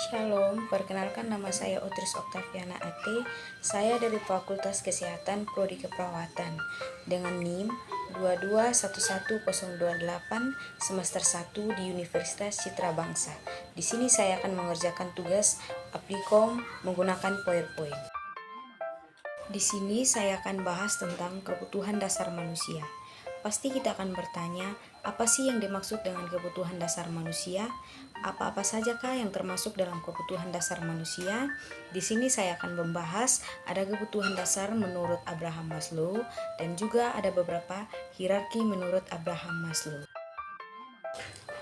Shalom, perkenalkan nama saya Utris Oktaviana Ate. Saya dari Fakultas Kesehatan Prodi Keperawatan dengan NIM 2211028 semester 1 di Universitas Citra Bangsa. Di sini saya akan mengerjakan tugas Applikom menggunakan PowerPoint. Di sini saya akan bahas tentang kebutuhan dasar manusia. Pasti kita akan bertanya, apa sih yang dimaksud dengan kebutuhan dasar manusia? Apa-apa sajakah yang termasuk dalam kebutuhan dasar manusia? Di sini saya akan membahas ada kebutuhan dasar menurut Abraham Maslow dan juga ada beberapa hierarki menurut Abraham Maslow.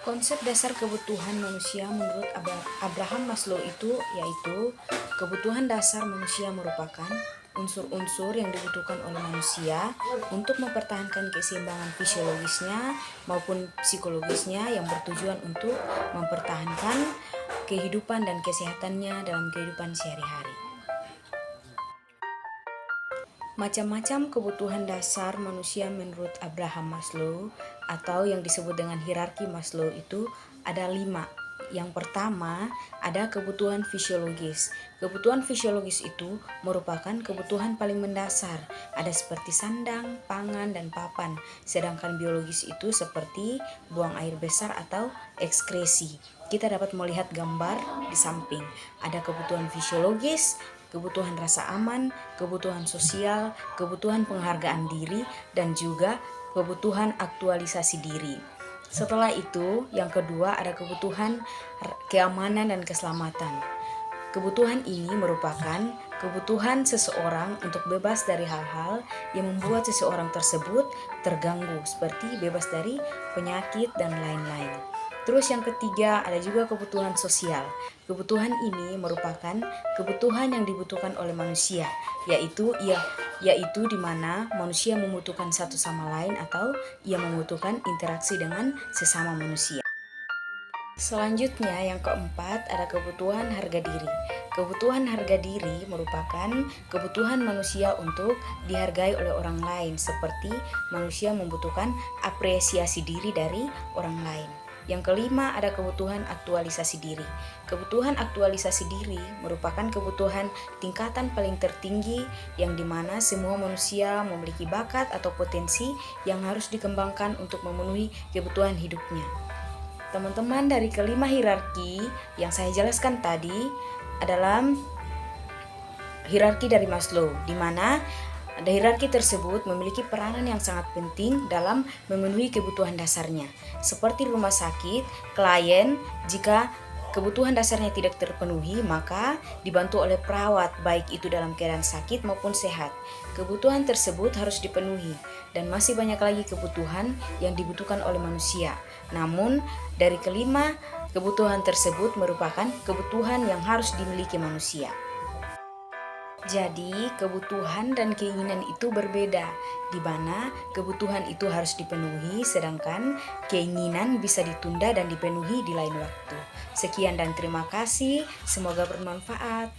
Konsep dasar kebutuhan manusia menurut Abraham Maslow itu yaitu kebutuhan dasar manusia merupakan unsur-unsur yang dibutuhkan oleh manusia untuk mempertahankan keseimbangan fisiologisnya maupun psikologisnya yang bertujuan untuk mempertahankan kehidupan dan kesehatannya dalam kehidupan sehari-hari. Macam-macam kebutuhan dasar manusia menurut Abraham Maslow atau yang disebut dengan hierarki Maslow itu ada 5. Yang pertama ada kebutuhan fisiologis. Kebutuhan fisiologis itu merupakan kebutuhan paling mendasar. Ada seperti sandang, pangan, dan papan. Sedangkan biologis itu seperti buang air besar atau ekskresi. Kita dapat melihat gambar di samping. Ada kebutuhan fisiologis, kebutuhan rasa aman, kebutuhan sosial, kebutuhan penghargaan diri, dan juga kebutuhan aktualisasi diri. Setelah itu, yang kedua ada kebutuhan keamanan dan keselamatan. Kebutuhan ini merupakan kebutuhan seseorang untuk bebas dari hal-hal yang membuat seseorang tersebut terganggu, seperti bebas dari penyakit dan lain-lain. Terus yang ketiga ada juga kebutuhan sosial. Kebutuhan ini merupakan kebutuhan yang dibutuhkan oleh manusia, yaitu di mana manusia membutuhkan satu sama lain atau ia membutuhkan interaksi dengan sesama manusia. Selanjutnya yang keempat ada kebutuhan harga diri. Kebutuhan harga diri merupakan kebutuhan manusia untuk dihargai oleh orang lain, seperti manusia membutuhkan apresiasi diri dari orang lain. Yang kelima ada kebutuhan aktualisasi diri. Kebutuhan aktualisasi diri merupakan kebutuhan tingkatan paling tertinggi yang dimana semua manusia memiliki bakat atau potensi yang harus dikembangkan untuk memenuhi kebutuhan hidupnya. Teman-teman, dari kelima hierarki yang saya jelaskan tadi adalah hierarki dari Maslow, di mana hierarki tersebut memiliki peranan yang sangat penting dalam memenuhi kebutuhan dasarnya. Seperti rumah sakit, klien jika kebutuhan dasarnya tidak terpenuhi maka dibantu oleh perawat baik itu dalam keadaan sakit maupun sehat. Kebutuhan tersebut harus dipenuhi dan masih banyak lagi kebutuhan yang dibutuhkan oleh manusia. Namun dari kelima kebutuhan tersebut merupakan kebutuhan yang harus dimiliki manusia. Jadi kebutuhan dan keinginan itu berbeda, di mana kebutuhan itu harus dipenuhi sedangkan keinginan bisa ditunda dan dipenuhi di lain waktu. Sekian dan terima kasih, semoga bermanfaat.